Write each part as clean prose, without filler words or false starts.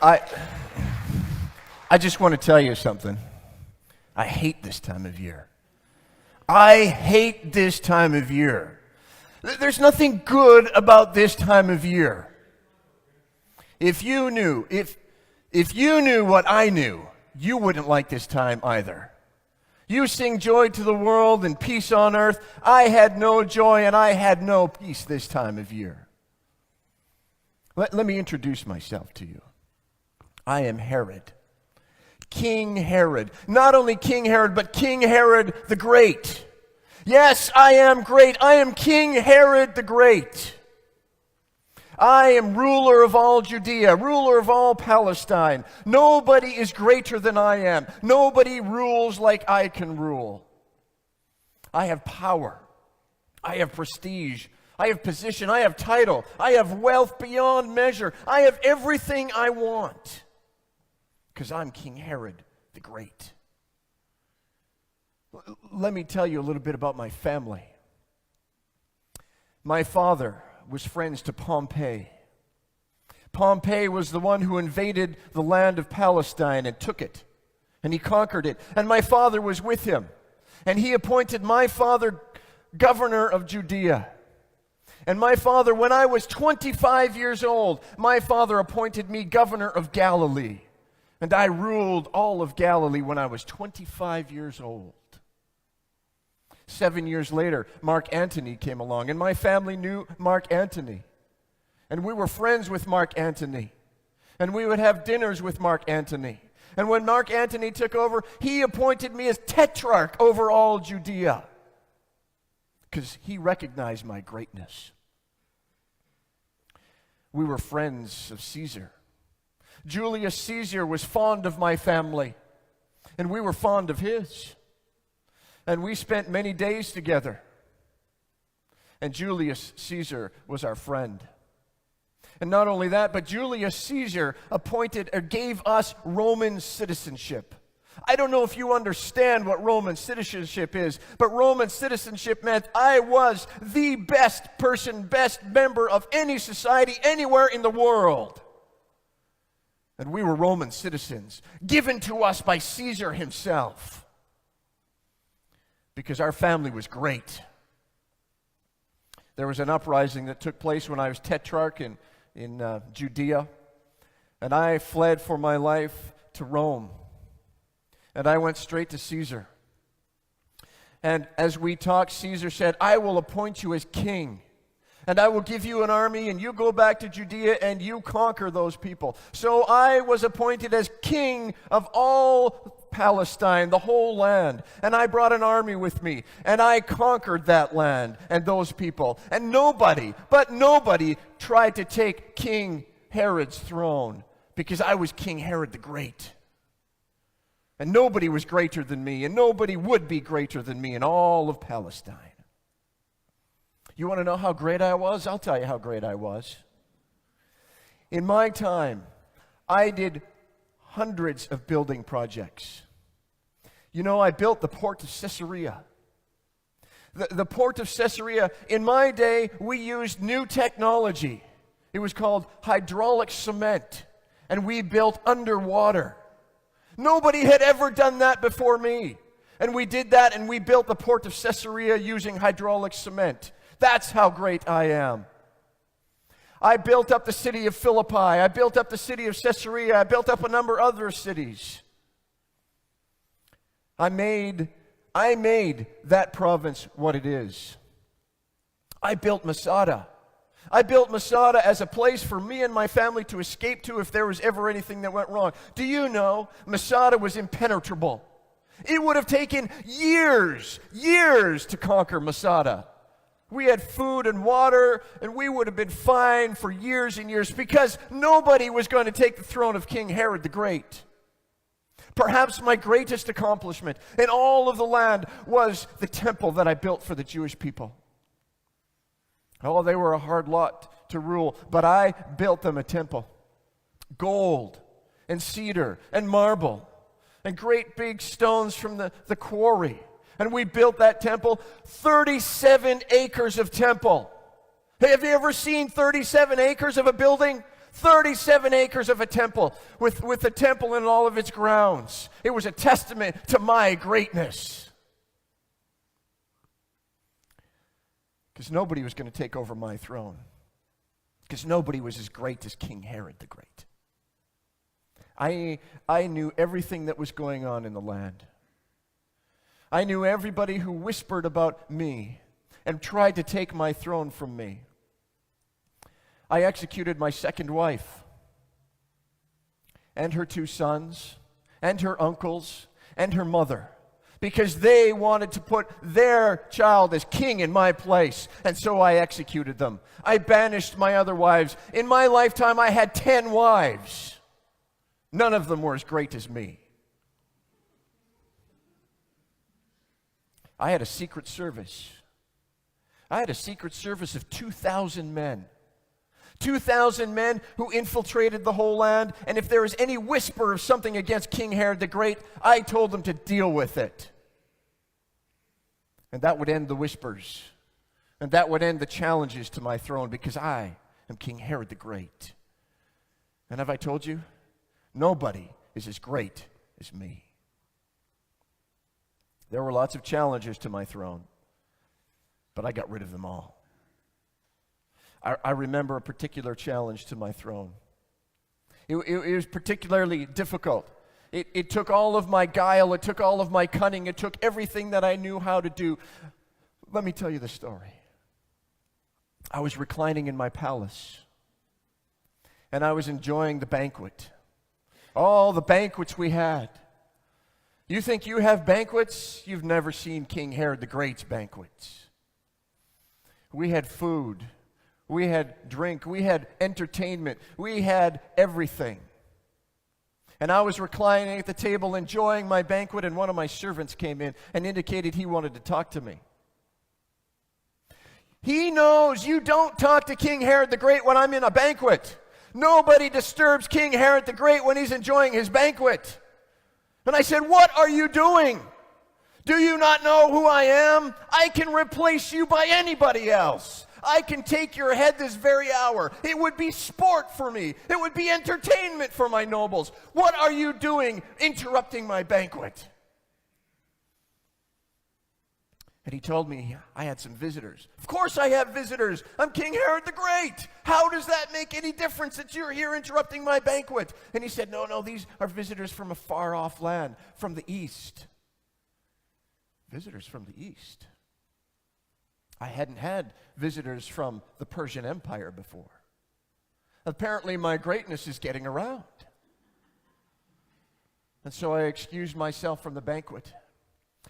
I I just want to tell you something. I hate this time of year. I hate this time of year. There's nothing good about this time of year. If you knew what I knew, you wouldn't like this time either. You sing joy to the world and peace on earth. I had no joy and I had no peace this time of year. Let me introduce myself to you. I am Herod. King Herod. Not only King Herod, but King Herod the Great. Yes, I am great. I am King Herod the Great. I am ruler of all Judea, ruler of all Palestine. Nobody is greater than I am. Nobody rules like I can rule. I have power. I have prestige. I have position. I have title. I have wealth beyond measure. I have everything I want. Because I'm King Herod the Great. Let me tell you a little bit about my family. My father was friends to Pompey. Pompey was the one who invaded the land of Palestine and took it. And he conquered it. And my father was with him. And he appointed my father governor of Judea. And my father, when I was 25 years old, my father appointed me governor of Galilee. And I ruled all of Galilee when I was 25 years old. 7 years later, Mark Antony came along, and my family knew Mark Antony. And we were friends with Mark Antony. And we would have dinners with Mark Antony. And when Mark Antony took over, he appointed me as tetrarch over all Judea. Because he recognized my greatness. We were friends of Caesar. Julius Caesar was fond of my family, and we were fond of his. And we spent many days together. And Julius Caesar was our friend. And not only that, but Julius Caesar appointed or gave us Roman citizenship. I don't know if you understand what Roman citizenship is, but Roman citizenship meant I was the best person, best member of any society anywhere in the world. And we were Roman citizens, given to us by Caesar himself, because our family was great. There was an uprising that took place when I was tetrarch in Judea, and I fled for my life to Rome, and I went straight to Caesar. And as we talked, Caesar said, I will appoint you as king. And I will give you an army, and you go back to Judea, and you conquer those people. So I was appointed as king of all Palestine, the whole land. And I brought an army with me, and I conquered that land and those people. And nobody tried to take King Herod's throne, because I was King Herod the Great. And nobody was greater than me, and nobody would be greater than me in all of Palestine. You want to know how great I was? I'll tell you how great I was. In my time, I did hundreds of building projects. You know, I built the port of Caesarea. The port of Caesarea, in my day, we used new technology. It was called hydraulic cement, and we built underwater. Nobody had ever done that before me. And we did that, and we built the port of Caesarea using hydraulic cement. That's how great I am. I built up the city of Philippi. I built up the city of Caesarea. I built up a number of other cities. I made that province what it is. I built Masada. I built Masada as a place for me and my family to escape to if there was ever anything that went wrong. Do you know Masada was impenetrable? It would have taken years to conquer Masada. We had food and water, and we would have been fine for years and years because nobody was going to take the throne of King Herod the Great. Perhaps my greatest accomplishment in all of the land was the temple that I built for the Jewish people. Oh, they were a hard lot to rule, but I built them a temple. Gold and cedar and marble and great big stones from the quarry. And we built that temple, 37 acres of temple. Have you ever seen 37 acres of a building? 37 acres of a temple with the temple and all of its grounds. It was a testament to my greatness. Because nobody was going to take over my throne. Because nobody was as great as King Herod the Great. I knew everything that was going on in the land. I knew everybody who whispered about me and tried to take my throne from me. I executed my second wife and her 2 sons and her uncles and her mother because they wanted to put their child as king in my place, and so I executed them. I banished my other wives. In my lifetime, I had 10 wives. None of them were as great as me. I had a secret service. I had a secret service of 2,000 men. 2,000 men who infiltrated the whole land, and if there was any whisper of something against King Herod the Great, I told them to deal with it. And that would end the whispers. And that would end the challenges to my throne, because I am King Herod the Great. And have I told you? Nobody is as great as me. There were lots of challenges to my throne, but I got rid of them all. I remember a particular challenge to my throne. It was particularly difficult. It took all of my guile, it took all of my cunning, it took everything that I knew how to do. Let me tell you the story. I was reclining in my palace, and I was enjoying the banquet. All the banquets we had. You think you have banquets? You've never seen King Herod the Great's banquets. We had food. We had drink. We had entertainment. We had everything. And I was reclining at the table enjoying my banquet, and one of my servants came in and indicated he wanted to talk to me. He knows you don't talk to King Herod the Great when I'm in a banquet. Nobody disturbs King Herod the Great when he's enjoying his banquet. And I said, "What are you doing? Do you not know who I am? I can replace you by anybody else. I can take your head this very hour. It would be sport for me. It would be entertainment for my nobles. What are you doing interrupting my banquet?" And he told me I had some visitors. Of course I have visitors. I'm King Herod the Great. How does that make any difference that you're here interrupting my banquet? And he said, no, these are visitors from a far-off land, from the east. Visitors from the east. I hadn't had visitors from the Persian Empire before. Apparently my greatness is getting around. And so I excused myself from the banquet.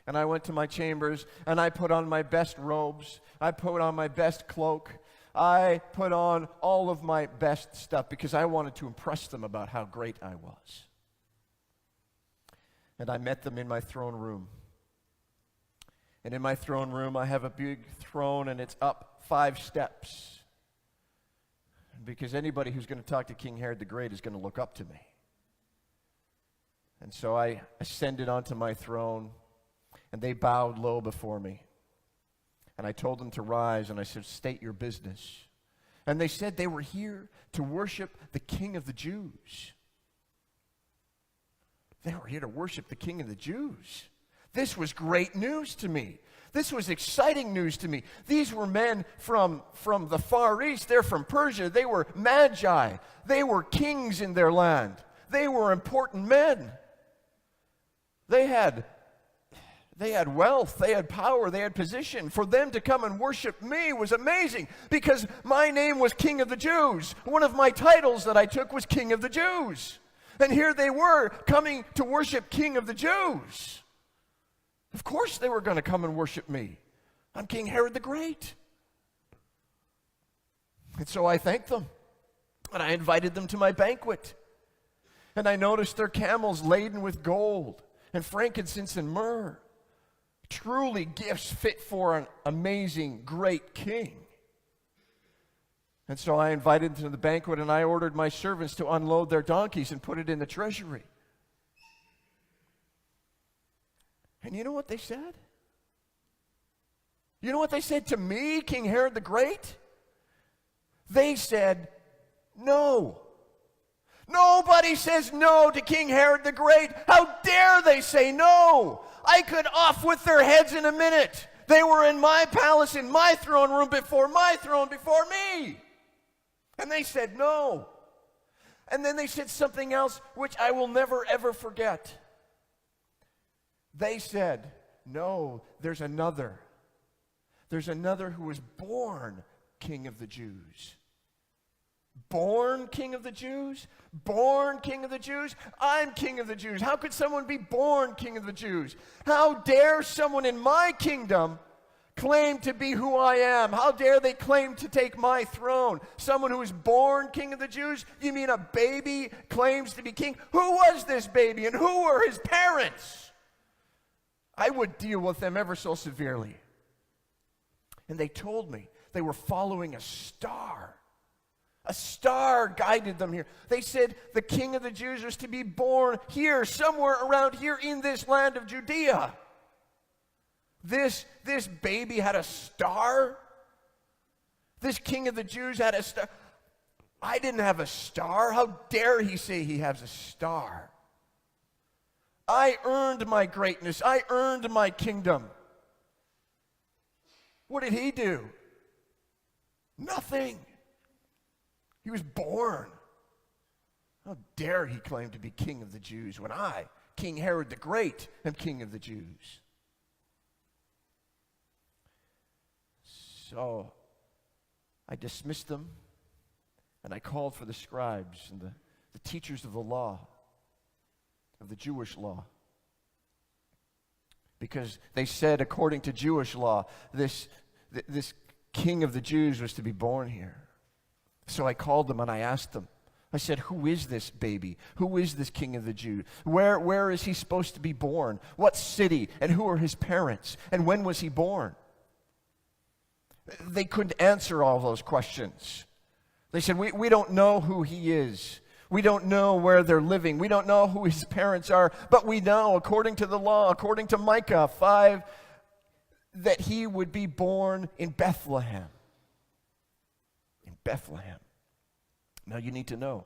And I went to my chambers, and I put on my best robes. I put on my best cloak. I put on all of my best stuff because I wanted to impress them about how great I was. And I met them in my throne room. And in my throne room, I have a big throne, and it's up 5 steps. Because anybody who's going to talk to King Herod the Great is going to look up to me. And so I ascended onto my throne, and they bowed low before me. And I told them to rise, and I said, "State your business." And they said they were here to worship the King of the Jews. They were here to worship the King of the Jews. This was great news to me. This was exciting news to me. These were men from the Far East. They're from Persia. They were magi. They were kings in their land. They were important men. They had wealth, they had power, they had position. For them to come and worship me was amazing because my name was King of the Jews. One of my titles that I took was King of the Jews. And here they were coming to worship King of the Jews. Of course they were going to come and worship me. I'm King Herod the Great. And so I thanked them. And I invited them to my banquet. And I noticed their camels laden with gold and frankincense and myrrh. Truly gifts fit for an amazing, great king. And so I invited them to the banquet, and I ordered my servants to unload their donkeys and put it in the treasury. And you know what they said? You know what they said to me, King Herod the Great? They said, "No, Nobody says no to King Herod the Great. How dare they say no? I could off with their heads in a minute. They were in my palace, in my throne room, before my throne, before me. And they said no. And then they said something else which I will never, ever forget. They said, no, there's another. There's another who was born King of the Jews. Born King of the Jews? Born King of the Jews? I'm King of the Jews. How could someone be born King of the Jews? How dare someone in my kingdom claim to be who I am? How dare they claim to take my throne? Someone who was born King of the Jews? You mean a baby claims to be king? Who was this baby and who were his parents? I would deal with them ever so severely. And they told me they were following a star. A star guided them here. They said the King of the Jews was to be born here, somewhere around here in this land of Judea. This baby had a star? This King of the Jews had a star? I didn't have a star. How dare he say he has a star? I earned my greatness. I earned my kingdom. What did he do? Nothing. He was born. How dare he claim to be King of the Jews when I, King Herod the Great, am King of the Jews? So I dismissed them, and I called for the scribes and the teachers of the law, of the Jewish law. Because they said, according to Jewish law, this King of the Jews was to be born here. So I called them and I asked them. I said, who is this baby? Who is this King of the Jews? Where is he supposed to be born? What city? And who are his parents? And when was he born? They couldn't answer all those questions. They said, we don't know who he is. We don't know where they're living. We don't know who his parents are. But we know, according to the law, according to Micah 5, that he would be born in Bethlehem. Bethlehem. Now you need to know,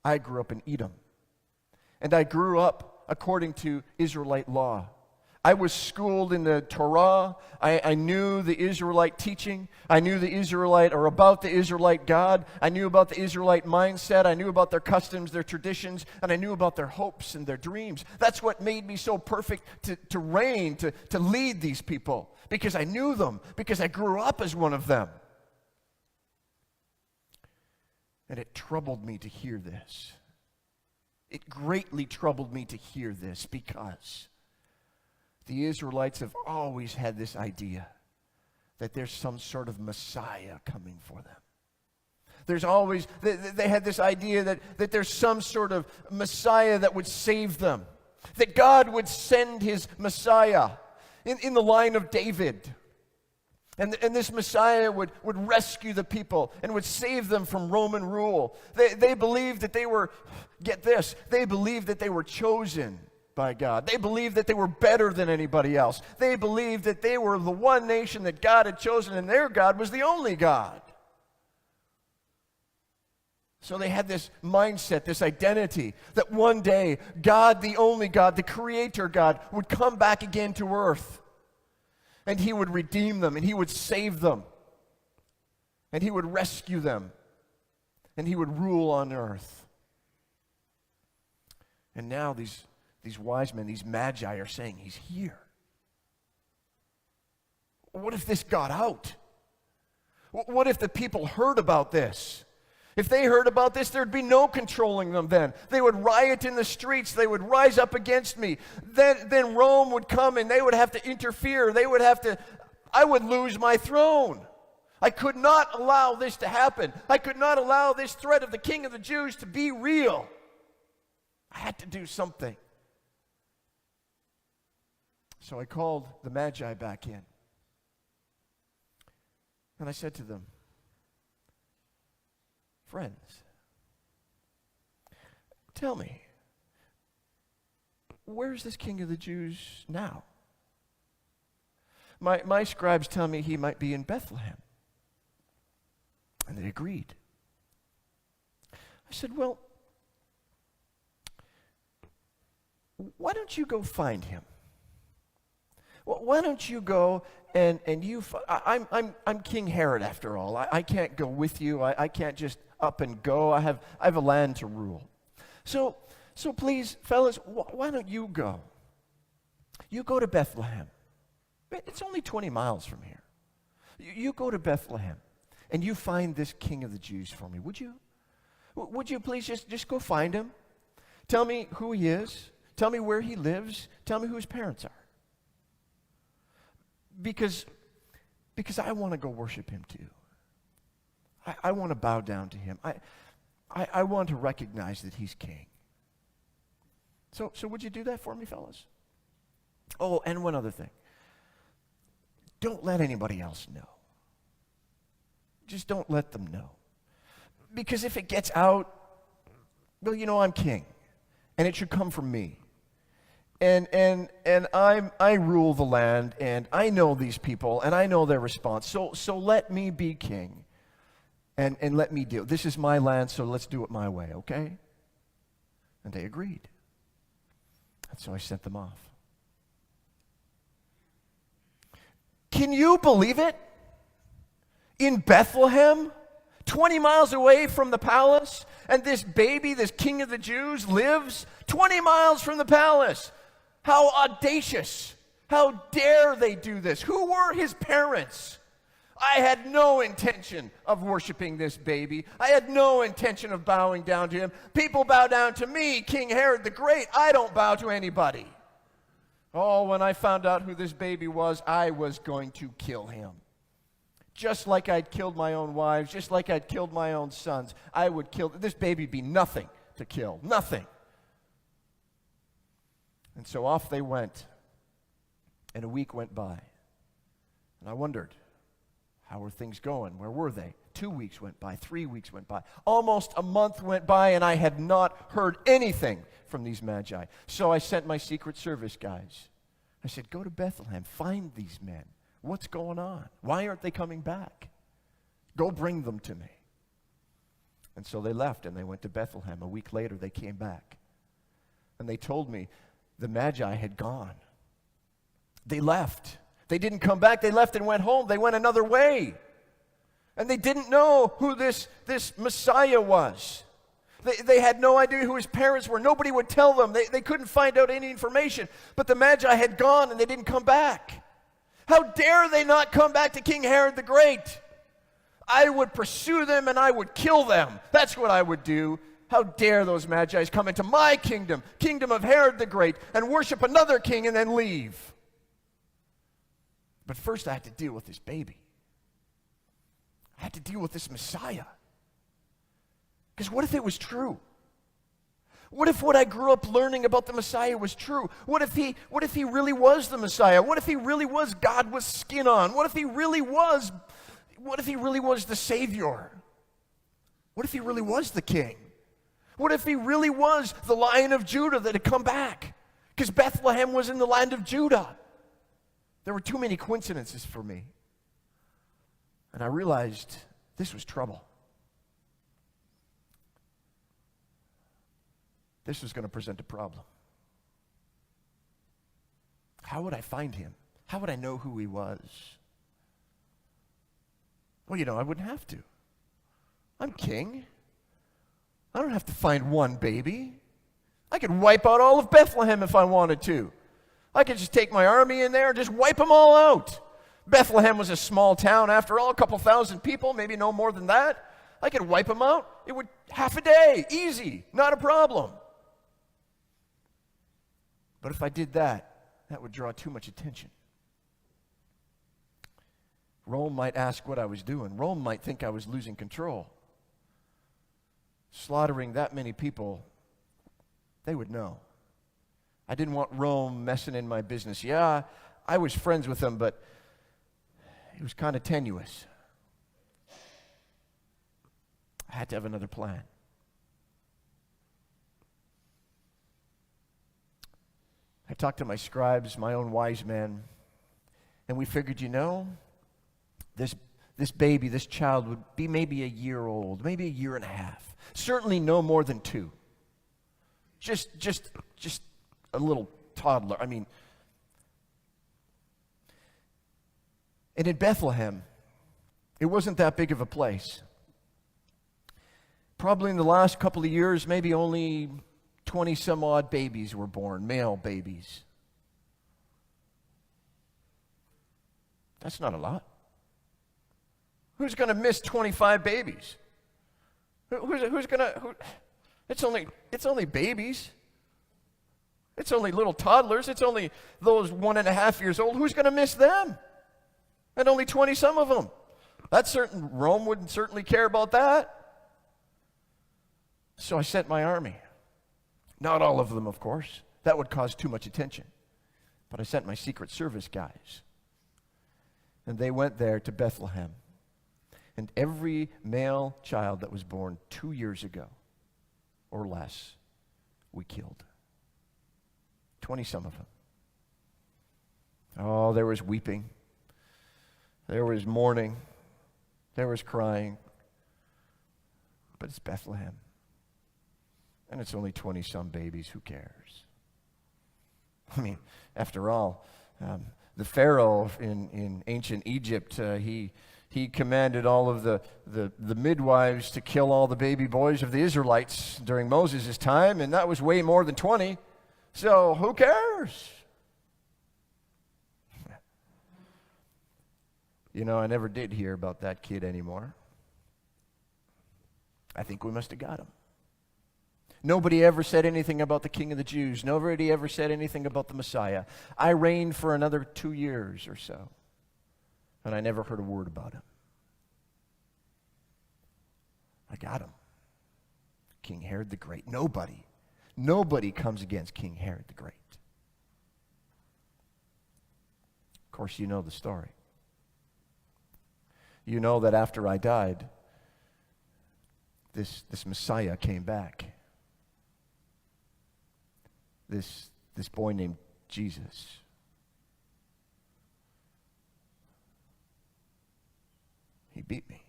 I grew up in Edom. And I grew up according to Israelite law. I was schooled in the Torah. I knew the Israelite teaching. I knew the Israelite, or about the Israelite God. I knew about the Israelite mindset. I knew about their customs, their traditions, and I knew about their hopes and their dreams. That's what made me so perfect to reign, to lead these people. Because I knew them, because I grew up as one of them. And it troubled me to hear this. It greatly troubled me to hear this because the Israelites have always had this idea that there's some sort of Messiah coming for them. There's always, they had this idea that there's some sort of Messiah that would save them. That God would send his Messiah in the line of David. And this Messiah would rescue the people and would save them from Roman rule. They believed that they were, get this, they believed that they were chosen by God. They believed that they were better than anybody else. They believed that they were the one nation that God had chosen and their God was the only God. So they had this mindset, this identity, that one day God, the only God, the Creator God, would come back again to earth. And he would redeem them, and he would save them, and he would rescue them, and he would rule on earth. And now these wise men, these magi are saying, he's here. What if this got out? What if the people heard about this? If they heard about this, there'd be no controlling them then. They would riot in the streets. They would rise up against me. Then Rome would come and they would have to interfere. I would lose my throne. I could not allow this to happen. I could not allow this threat of the King of the Jews to be real. I had to do something. So I called the Magi back in. And I said to them, friends, tell me, where's this King of the Jews now? My scribes tell me he might be in Bethlehem. And they agreed. I said, well, why don't you go find him? Why don't you go and I'm King Herod after all. I can't go with you. I can't just up and go. I have a land to rule. So please, fellas, why don't you go? You go to Bethlehem. It's only 20 miles from here. You go to Bethlehem and you find this King of the Jews for me, would you? Would you please just go find him? Tell me who he is. Tell me where he lives. Tell me who his parents are. Because I want to go worship him too. I want to bow down to him. I want to recognize that he's king. So would you do that for me, fellas? Oh, and one other thing. Don't let anybody else know. Just don't let them know. Because if it gets out, well, I'm king. And it should come from me. And I rule the land, and I know these people, and I know their response. So let me be king, and let me deal. This is my land, so let's do it my way, okay? And they agreed. And so I sent them off. Can you believe it? In Bethlehem, 20 miles away from the palace, and this baby, this king of the Jews, lives 20 miles from the palace. How audacious. How dare they do this? Who were his parents? I had no intention of worshiping this baby. I had no intention of bowing down to him. People bow down to me, King Herod the Great. I don't bow to anybody. Oh, when I found out who this baby was, I was going to kill him. Just like I'd killed my own wives, just like I'd killed my own sons, I would kill. This baby would be nothing to kill. Nothing. And so off they went, and a week went by. And I wondered, how were things going? Where were they? 2 weeks went by, 3 weeks went by. Almost a month went by, and I had not heard anything from these magi. So I sent my Secret Service guys. I said, go to Bethlehem, find these men. What's going on? Why aren't they coming back? Go bring them to me. And so they left, and they went to Bethlehem. A week later, they came back. And they told me, the Magi had gone. They left. They didn't come back. They left and went home. They went another way. And they didn't know who this Messiah was. They had no idea who his parents were. Nobody would tell them. They couldn't find out any information. But the Magi had gone and they didn't come back. How dare they not come back to King Herod the Great? I would pursue them and I would kill them. That's what I would do. How dare those Magi come into my kingdom, kingdom of Herod the Great, and worship another king and then leave. But first I had to deal with this baby. I had to deal with this Messiah. Because what if it was true? What if what I grew up learning about the Messiah was true? What if he really was the Messiah? What if he really was God with skin on? What if he really was the Savior? What if he really was the king? What if he really was the Lion of Judah that had come back? Because Bethlehem was in the land of Judah. There were too many coincidences for me. And I realized this was trouble. This was going to present a problem. How would I find him? How would I know who he was? Well, I wouldn't have to. I'm king. I don't have to find one baby. I could wipe out all of Bethlehem if I wanted to. I could just take my army in there and just wipe them all out. Bethlehem was a small town after all, a couple thousand people, maybe no more than that. I could wipe them out. It would half a day, easy, not a problem. But if I did that, that would draw too much attention. Rome might ask what I was doing. Rome might think I was losing control. Slaughtering that many people, they would know. I didn't want Rome messing in my business. Yeah, I was friends with them, but it was kind of tenuous. I had to have another plan. I talked to my scribes, my own wise men, and we figured, this baby, this child would be maybe a year old, maybe a year and a half. Certainly no more than 2. Just a little toddler. I mean, and in Bethlehem, it wasn't that big of a place. Probably in the last couple of years, maybe only 20 some odd babies were born, male babies. That's not a lot. Who's going to miss 25 babies? Who's going to? It's only babies. It's only little toddlers. It's only those 1.5 years old. Who's going to miss them? And only 20 some of them. Rome wouldn't certainly care about that. So I sent my army. Not all of them, of course. That would cause too much attention. But I sent my Secret Service guys. And they went there to Bethlehem. And every male child that was born 2 years ago or less, we killed. 20 some of them. Oh, there was weeping. There was mourning. There was crying. But it's Bethlehem. And it's only 20 some babies. Who cares? I mean, after all, the Pharaoh in ancient Egypt, he commanded all of the midwives to kill all the baby boys of the Israelites during Moses' time, and that was way more than 20. So who cares? You know, I never did hear about that kid anymore. I think we must have got him. Nobody ever said anything about the King of the Jews. Nobody ever said anything about the Messiah. I reigned for another 2 years or so, and I never heard a word about him. I got him. King Herod the Great. Nobody comes against King Herod the Great. Of course, you know the story. You know that after I died, this Messiah came back. This boy named Jesus. He beat me.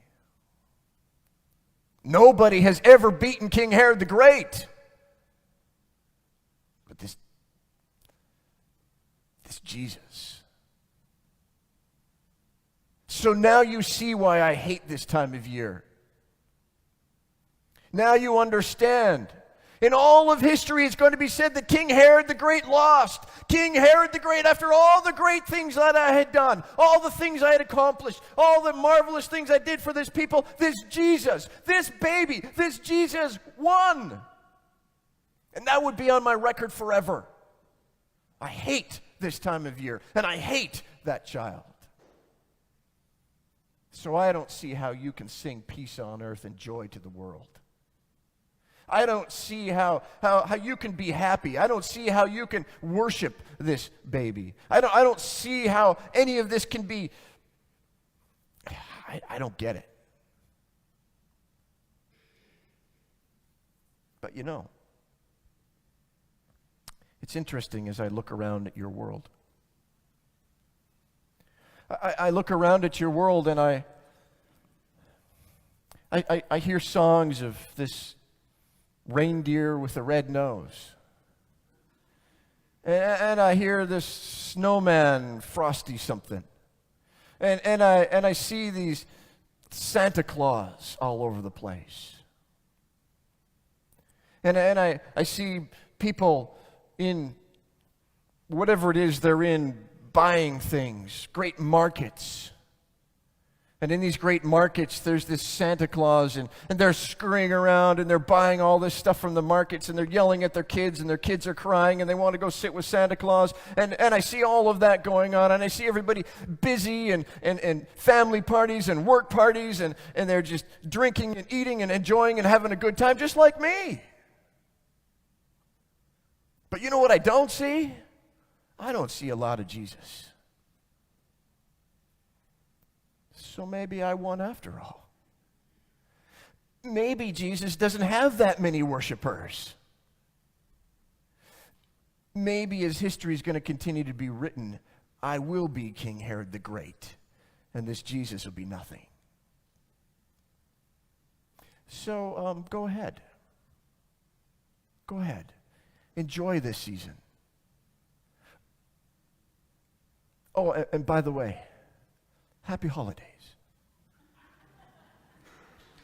Nobody has ever beaten King Herod the Great. But this Jesus. So now you see why I hate this time of year. Now you understand. In all of history, it's going to be said that King Herod the Great lost. King Herod the Great, after all the great things that I had done, all the things I had accomplished, all the marvelous things I did for this people, this Jesus, this baby, this Jesus won. And that would be on my record forever. I hate this time of year, and I hate that child. So I don't see how you can sing peace on earth and joy to the world. I don't see how you can be happy. I don't see how you can worship this baby. I don't see how any of this can be. I don't get it. But you know, it's interesting as I look around at your world. I look around at your world and I hear songs of this reindeer with a red nose. And I hear this snowman, Frosty something. And I see these Santa Claus all over the place. And I see people in whatever it is they're in buying things, great markets. And in these great markets, there's this Santa Claus, and they're scurrying around, and they're buying all this stuff from the markets, and they're yelling at their kids, and their kids are crying, and they want to go sit with Santa Claus. And I see all of that going on, and I see everybody busy, and family parties, and work parties, and they're just drinking and eating and enjoying and having a good time, just like me. But you know what I don't see? I don't see a lot of Jesus. So maybe I won after all. Maybe Jesus doesn't have that many worshipers. Maybe as history is going to continue to be written, I will be King Herod the Great, and this Jesus will be nothing. So go ahead. Go ahead. Enjoy this season. Oh, and by the way, happy holidays.